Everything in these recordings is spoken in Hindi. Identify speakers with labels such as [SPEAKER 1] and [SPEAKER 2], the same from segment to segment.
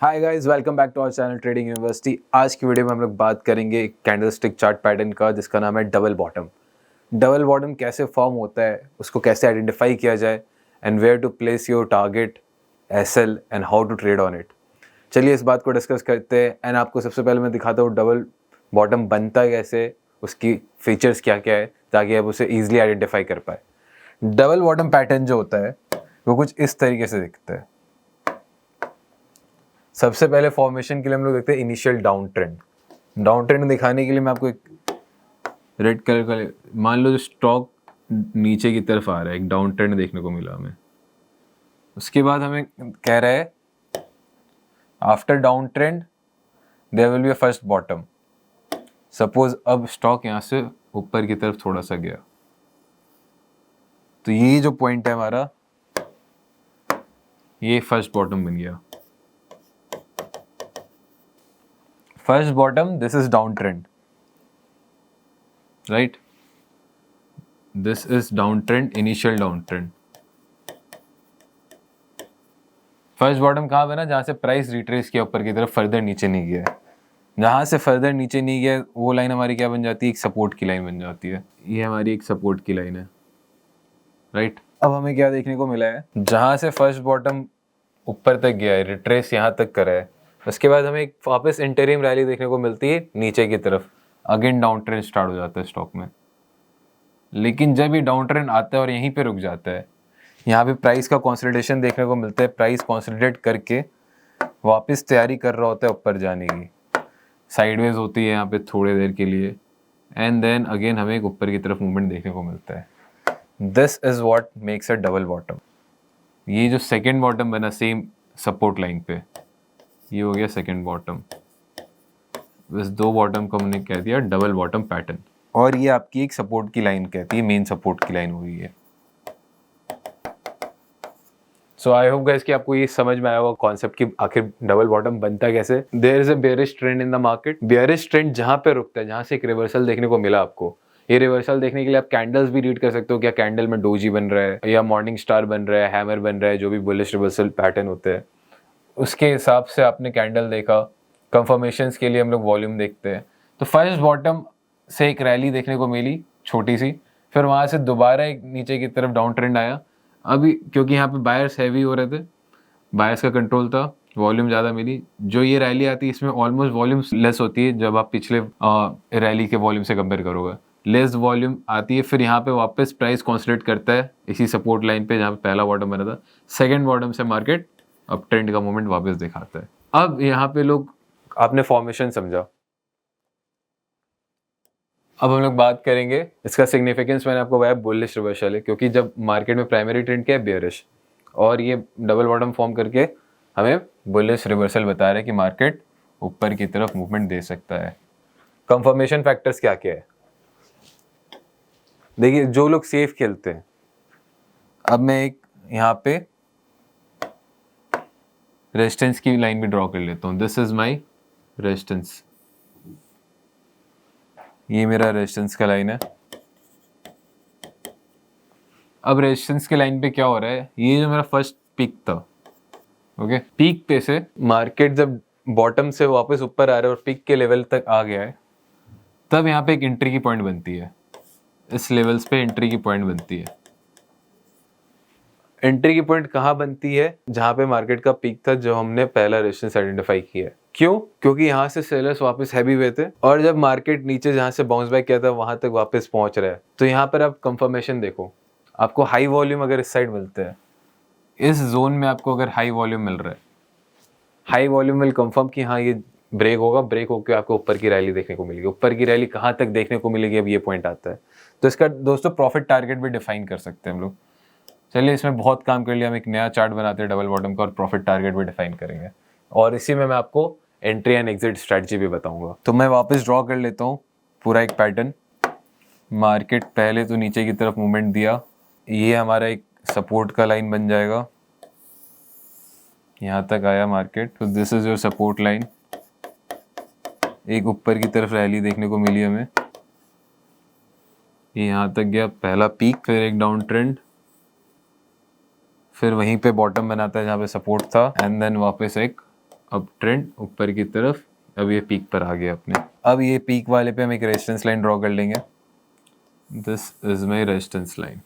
[SPEAKER 1] Hi guys, welcome back to our channel trading university. आज की वीडियो में हम लोग बात करेंगे कैंडलस्टिक चार्ट पैटर्न का, जिसका नाम है डबल बॉटम। डबल बॉटम कैसे फॉर्म होता है, उसको कैसे आइडेंटिफाई किया जाए, and where to place your target, SL and how to trade on it. चलिए इस बात को डिस्कस करते हैं। एंड आपको सबसे पहले मैं दिखाता हूँ डबल बॉटम बनता कैसे, उसकी फीचर्स क्या क्या है, ताकि आप उसे ईजिली आइडेंटिफाई कर पाए। डबल बॉटम पैटर्न जो होता है वो कुछ इस तरीके से दिखता है। सबसे पहले फॉर्मेशन के लिए हम लोग देखते हैं initial down trend. Down trend दिखाने के लिए मैं आपको एक रेड कलर का, मान लो जो स्टॉक नीचे की तरफ आ रहा है, एक डाउन ट्रेंड देखने को मिला हमें। उसके बाद हमें कह रहा है after down trend there will be a first bottom. Suppose अब स्टॉक यहाँ से ऊपर की तरफ थोड़ा सा गया, तो ये जो पॉइंट है हमारा, ये फर्स्ट बॉटम बन गया। First bottom, this is down trend, right? This is down trend, initial down trend. First bottom कहाँ बना? जहाँ से प्राइस रिट्रेस किया ऊपर की तरफ, फर्दर नीचे नहीं गया है। जहाँ से फर्दर नीचे नहीं गया, वो लाइन हमारी क्या बन जाती है? एक सपोर्ट की लाइन बन जाती है। ये हमारी एक सपोर्ट की लाइन है, राइट? अब हमें क्या देखने को मिला है? जहाँ से फर्स्ट बॉटम ऊपर तक गया है, रिट्रेस यहाँ तक करा है, उसके बाद हमें एक वापस इंटरिम रैली देखने को मिलती है नीचे की तरफ। अगेन डाउन ट्रेंड स्टार्ट हो जाता है स्टॉक में। लेकिन जब ये डाउन ट्रेंड आता है और यहीं पे रुक जाता है, यहाँ पे प्राइस का कंसोलिडेशन देखने को मिलता है। प्राइस कंसोलिडेट करके वापस तैयारी कर रहा होता है ऊपर जाने की। साइडवेज होती है यहाँ पे थोड़ी देर के लिए, एंड देन अगेन हमें एक ऊपर की तरफ मूवमेंट देखने को मिलता है। This is what makes a double bottom. ये जो सेकेंड बॉटम बना सेम सपोर्ट लाइन पे, ये हो गया सेकेंड बॉटम। इस दो बॉटम को हमने कह दिया डबल बॉटम पैटर्न, और ये आपकी एक सपोर्ट की लाइन कहती है, मेन सपोर्ट की लाइन हुई है। सो आई होप गाइस कि आपको ये समझ में आया होगा कॉन्सेप्ट कि आखिर डबल बॉटम बनता कैसे। There is a bearish trend in the market. Bearish trend जहां पे रुकता है, जहां से एक रिवर्सल देखने को मिला आपको, ये रिवर्सल देखने के लिए आप कैंडल्स भी रीड कर सकते हो। क्या कैंडल में डोजी बन रहा है, या मॉर्निंग स्टार बन रहा है, हैमर बन रहा है, जो भी बुलिश रिवर्सल पैटर्न होते हैं, उसके हिसाब से आपने कैंडल देखा। कंफर्मेशंस के लिए हम लोग वॉल्यूम देखते हैं। तो फर्स्ट बॉटम से एक रैली देखने को मिली छोटी सी, फिर वहां से दोबारा एक नीचे की तरफ डाउन ट्रेंड आया। अभी क्योंकि यहाँ पे बायर्स हैवी हो रहे थे, बायर्स का कंट्रोल था, वॉल्यूम ज़्यादा मिली। जो ये रैली आती है इसमें ऑलमोस्ट वॉल्यूम लेस होती है जब आप पिछले रैली के वॉल्यूम से कंपेयर करोगे। लेस वॉल्यूम आती है, फिर यहाँ पे वापस प्राइस कॉन्सोलिडेट करता है इसी सपोर्ट लाइन पे जहाँ पे पहला बॉटम बना था। सेकेंड बॉटम से मार्केट अब ट्रेंड का मूवमेंट वापस दिखाता है। अब यहाँ पे लोग, आपने फॉर्मेशन समझा, अब हम लोग बात करेंगे इसका सिग्निफिकेंस। मैंने आपको बताया बुलिश रिवर्सल है, क्योंकि जब मार्केट में प्राइमरी ट्रेंड क्या है? बेयरिश, और ये डबल बॉटम फॉर्म करके हमें बुलिश रिवर्सल बता रहा है कि मार्केट ऊपर की तरफ मूवमेंट दे सकता है। कंफर्मेशन फैक्टर्स क्या क्या है? देखिए, जो लोग सेफ खेलते हैं, अब मैं एक यहाँ पे रेजिस्टेंस की लाइन भी ड्रॉ कर लेता हूँ। दिस इज माई रेजिस्टेंस, ये मेरा रेजिस्टेंस का लाइन है। अब रेजिस्टेंस के लाइन पे क्या हो रहा है? ये जो मेरा फर्स्ट पीक था, ओके, पीक पे से मार्केट जब बॉटम से वापस ऊपर आ रहा है और पीक के लेवल तक आ गया है, तब यहाँ पे एक एंट्री की पॉइंट बनती है। इस लेवल्स पे एंट्री की पॉइंट बनती है। एंट्री की पॉइंट कहाँ बनती है? जहाँ पे मार्केट का पीक था, जो हमने पहला रेजिस्टेंस आइडेंटिफाई किया है। क्यों? क्योंकि यहाँ से सेलर्स वापस हैवी हुए थे, और जब मार्केट नीचे जहाँ से बाउंस बैक किया था वहां तक वापस पहुंच रहा है। तो यहाँ पर आप कंफर्मेशन देखो, आपको हाई वॉल्यूम अगर इस साइड मिलते हैं, इस जोन में आपको अगर हाई वॉल्यूम मिल रहा है, हाई वॉल्यूम विल कंफर्म कि हाँ ये ब्रेक होगा। ब्रेक होकर आपको ऊपर की रैली देखने को मिलेगी। ऊपर की रैली कहाँ तक देखने को मिलेगी, अब ये पॉइंट आता है। तो इसका दोस्तों प्रॉफिट टारगेट भी डिफाइन कर सकते हैं हम लोग। चलिए, इसमें बहुत काम कर लिया, हम एक नया चार्ट बनाते हैं डबल बॉटम का, और प्रॉफिट टारगेट भी डिफाइन करेंगे, और इसी में मैं आपको एंट्री एंड एग्जिट स्ट्रेटजी भी बताऊंगा। तो मैं वापस ड्रॉ कर लेता हूँ पूरा एक पैटर्न। मार्केट पहले तो नीचे की तरफ मूवमेंट दिया, ये हमारा एक सपोर्ट का लाइन बन जाएगा। यहाँ तक आया मार्केट, तो this is your support line. एक ऊपर की तरफ रैली देखने को मिली हमें, ये यहाँ तक गया पहला पीक, फिर एक डाउन ट्रेंड, फिर वहीं पे बॉटम बनाता है जहाँ पे सपोर्ट था, एंड देन वापस एक अब ट्रेंड ऊपर की तरफ, अब ये पीक पर आ गया अपने। अब ये पीक वाले पे हम एक रेजिस्टेंस लाइन ड्रॉ कर लेंगे। This is my resistance line.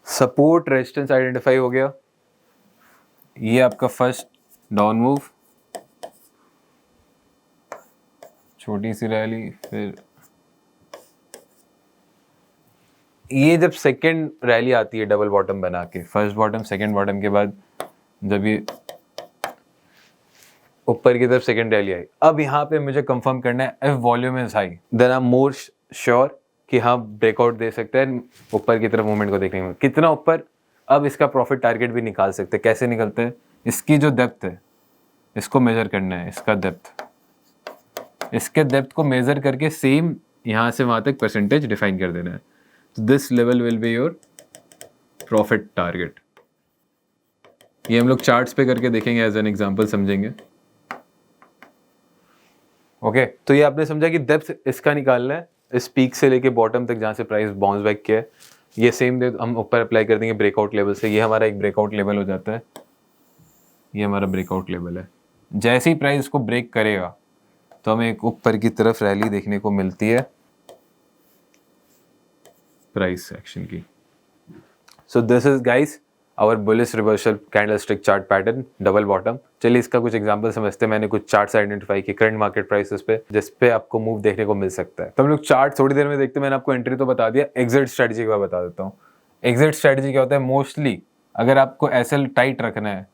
[SPEAKER 1] Support resistance identify हो गया। ये आपका फर्स्ट डाउन मूव, छोटी सी रैली, फिर ये जब सेकंड रैली आती है डबल बॉटम बना के, फर्स्ट बॉटम सेकंड बॉटम के बाद जब ये ऊपर की तरफ सेकंड रैली आई, अब यहाँ पे मुझे कंफर्म करना है if volume is high then I am more sure कि हाँ ब्रेकआउट दे सकते हैं ऊपर की तरफ मूवमेंट को देखने में। कितना ऊपर, अब इसका प्रॉफिट टारगेट भी निकाल सकते हैं। कैसे निकलते हैं, इसकी जो डेप्थ है इसको मेजर करना है, इसका डेप्थ, इसके डेप्थ को मेजर करके सेम यहाँ से वहाँ तक परसेंटेज डिफाइन कर देना है। तो this level will be your profit target. ये हम लोग चार्ट्स पे करके देखेंगे, एज एन एग्जांपल समझेंगे। ओके तो ये आपने समझा कि डेप्थ इसका निकालना है, इस पीक से लेके बॉटम तक जहाँ से प्राइस बाउंस बैक किया है। ये सेम डेप्थ हम ऊपर अप्लाई कर देंगे ब्रेकआउट लेवल से। ये हमारा एक ब्रेकआउट लेवल हो जाता है, ये हमारा ब्रेकआउट लेवल है। जैसे ही प्राइस को ब्रेक करेगा तो हमें एक ऊपर की तरफ रैली देखने को मिलती है प्राइस एक्शन की। So this is guys our bullish reversal candlestick chart pattern double bottom. चलिए इसका कुछ एग्जांपल समझते हैं। मैंने कुछ चार्ट्स आइडेंटिफाई किए करंट मार्केट प्राइसेस पे, जिस पे आपको मूव देखने को मिल सकता है। तो हम लोग चार्ट थोड़ी देर में देखते हैं। मैंने आपको एंट्री तो बता दिया, एग्जिट स्ट्रेटजी के बाद बता देता हूँ। एग्जिट स्ट्रेटजी क्या होता है, मोस्टली अगर आपको एसएल टाइट रखना है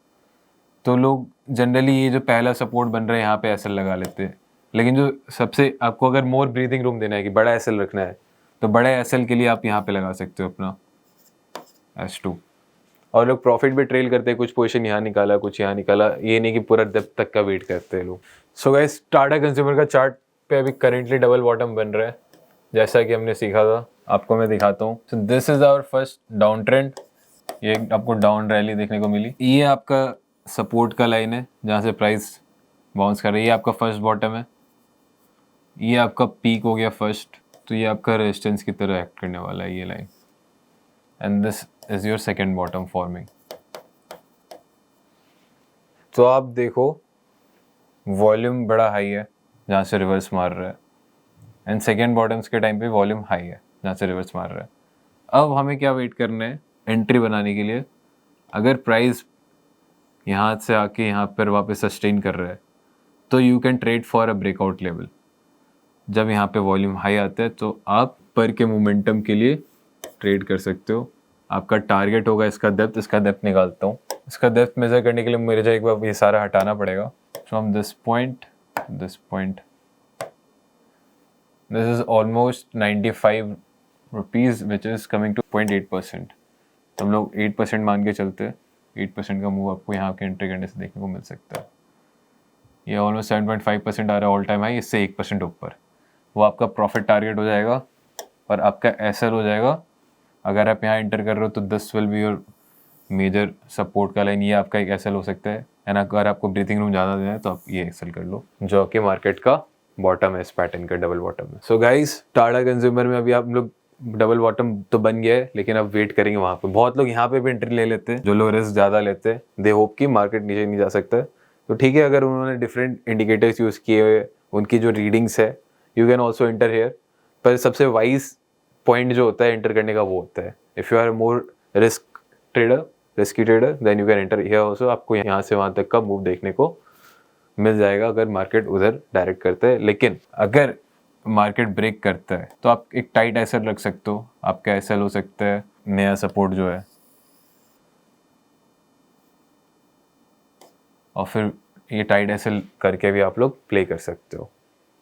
[SPEAKER 1] तो लोग जनरली ये जो पहला सपोर्ट बन रहा है यहाँ पे एसएल लगा लेते हैं। लेकिन जो सबसे आपको अगर मोर ब्रीदिंग रूम देना है कि बड़ा एसएल रखना है, तो बड़े एसएल के लिए आप यहाँ पे लगा सकते हो अपना S2। और लोग प्रॉफिट भी ट्रेल करते हैं, कुछ पोजीशन यहाँ निकाला कुछ यहाँ निकाला, ये नहीं कि पूरा डेप्थ तक का वेट करते हैं लोग। सो गाइस टाटा कंज्यूमर का चार्ट पे अभी करेंटली डबल बॉटम बन रहा है, जैसा कि हमने सीखा था। आपको मैं दिखाता हूँ। So this is our first down trend. ये आपको डाउन रैली देखने को मिली। ये आपका सपोर्ट का लाइन है जहाँ से प्राइस बाउंस कर रही है। ये आपका फर्स्ट बॉटम है, ये आपका पीक हो गया फर्स्ट, तो ये आपका रेजिस्टेंस की तरह एक्ट करने वाला है ये line. And this is your second bottom forming. तो आप देखो वॉल्यूम बड़ा हाई है जहाँ से रिवर्स मार रहा है, एंड सेकेंड बॉटम्स के टाइम पे वॉल्यूम हाई है जहाँ से रिवर्स मार रहा है। अब हमें क्या वेट करना है एंट्री बनाने के लिए। अगर प्राइस यहाँ से आके यहाँ पर वापस सस्टेन कर रहा है तो you can trade for a breakout level. जब यहाँ पे वॉल्यूम हाई आता है तो आप पर के मोमेंटम के लिए ट्रेड कर सकते हो। आपका टारगेट होगा इसका डेप्थ। इसका डेप्थ निकालता हूँ। इसका डेप्थ मेजर करने के लिए मुझे एक बार ये सारा हटाना पड़ेगा। From this point this point, this is almost 95 rupees which is coming to 0.8%। तो हम लोग 8% मान के चलते हैं। 8% का मूव आपको यहाँ के एंट्री करने से देखने को मिल सकता है। ये ऑलमोस्ट 7.5% आ रहा है ऑल टाइम हाई, इससे 1% ऊपर। वो आपका प्रॉफिट टारगेट हो जाएगा और आपका एसएल हो जाएगा। अगर आप यहाँ एंटर कर रहे हो तो this will be your major support का लाइन। ये आपका एक एसएल हो सकता है। एंड अगर आपको ब्रीथिंग रूम ज़्यादा देना है तो आप ये एसएल कर लो, जो कि मार्केट का बॉटम है इस पैटर्न का, डबल बॉटम है। सो गाइस टाटा कंज्यूमर में अभी आप लोग डबल बॉटम तो बन गया है, लेकिन अब वेट करेंगे वहाँ पे। बहुत लोग यहाँ पे भी एंट्री ले लेते हैं जो लोग रिस्क ज़्यादा लेते हैं। दे होप कि मार्केट नीचे नहीं जा सकता। तो ठीक है, अगर उन्होंने डिफरेंट इंडिकेटर्स यूज़ किए हुए, उनकी जो रीडिंग्स है, you can also enter here. पर सबसे वाइज पॉइंट जो होता है एंटर करने का वो होता है, if you are more risky trader then you can enter here also. आपको यहाँ से वहाँ तक का मूव देखने को मिल जाएगा अगर मार्केट उधर डायरेक्ट करता है। लेकिन अगर मार्केट ब्रेक करता है तो आप एक टाइट एसएल रख सकते हो। आपका एसएल हो सकता है नया सपोर्ट जो है, और फिर ये टाइट एसएल करके भी आप लोग प्ले कर सकते हो।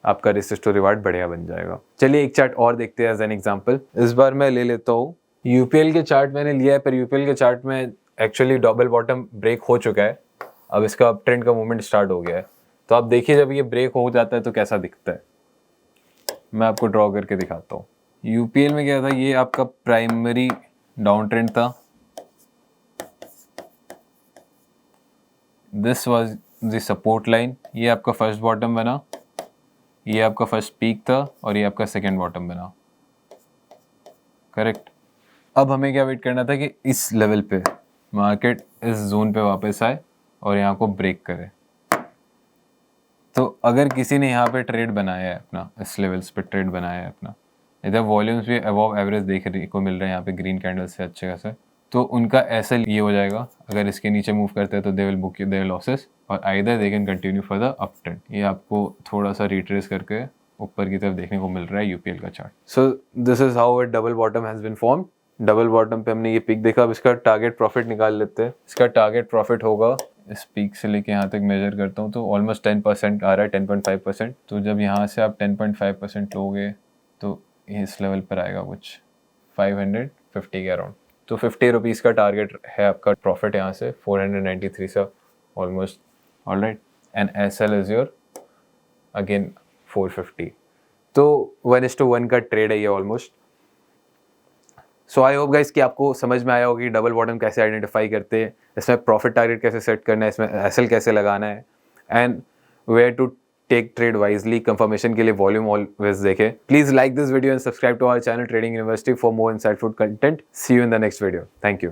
[SPEAKER 1] आपका रिस्क टू रिवार्ड बढ़िया बन जाएगा। चलिए एक चार्ट और देखते हैं एज एन एग्जांपल। इस बार मैं ले लेता हूँ यूपीएल के चार्ट। मैंने लिया है, पर यूपीएल के चार्ट में एक्चुअली डबल बॉटम ब्रेक हो चुका है। अब इसका अप ट्रेंड का मूवमेंट स्टार्ट हो गया है। तो आप देखिए जब ये ब्रेक हो जाता है तो कैसा दिखता है। मैं आपको ड्रॉ करके दिखाता हूँ। यूपीएल में क्या था, ये आपका प्राइमरी डाउन ट्रेंड था। This was the support line. ये आपका फर्स्ट बॉटम बना, ये आपका फर्स्ट पीक था, और ये आपका सेकेंड बॉटम बना। करेक्ट। अब हमें क्या वेट करना था कि इस लेवल पे मार्केट इस जोन पे वापस आए और यहाँ को ब्रेक करे। तो अगर किसी ने यहाँ पे ट्रेड बनाया है अपना, इस लेवल्स पे ट्रेड बनाया है अपना, इधर वॉल्यूम्स भी अबव एवरेज देखने को मिल रहे हैं यहाँ पे ग्रीन कैंडल से अच्छे खासे, तो उनका ऐसा ये हो जाएगा, अगर इसके नीचे मूव करते हैं तो they will book their losses, और either they can continue for the up trend. ये आपको थोड़ा सा रिट्रेस करके ऊपर की तरफ देखने को मिल रहा है यूपीएल का chart. So this is how it double bottom has been form. Double bottom पे हमने ये पिक देखा। अब इसका टारगेट प्रॉफिट निकाल लेते हैं। इसका टारगेट प्रॉफिट होगा, इस पीक से लेके यहाँ तक मेजर करता हूँ तो ऑलमोस्ट 10% आ रहा है, 10.5%। तो जब यहाँ से आप 10.5% लोगे तो इस लेवल पर आएगा कुछ 550 के अराउंड। तो 50 रुपीज़ का टारगेट है आपका प्रॉफिट यहाँ से, 493 से almost. Alright, and SL is your again 450। तो 1:1 का ट्रेड है ये almost. So I hope guys कि आपको समझ में आया होगा कि डबल बॉटम कैसे आइडेंटिफाई करते हैं, इसमें प्रॉफिट टारगेट कैसे सेट करना है, इसमें एसएल कैसे लगाना है, and where to take trade wisely. Confirmation के लिए वॉल्यूम ऑलवेज देखें। Please like this video and subscribe to our channel trading university for more insightful content. See you in the next video. Thank you.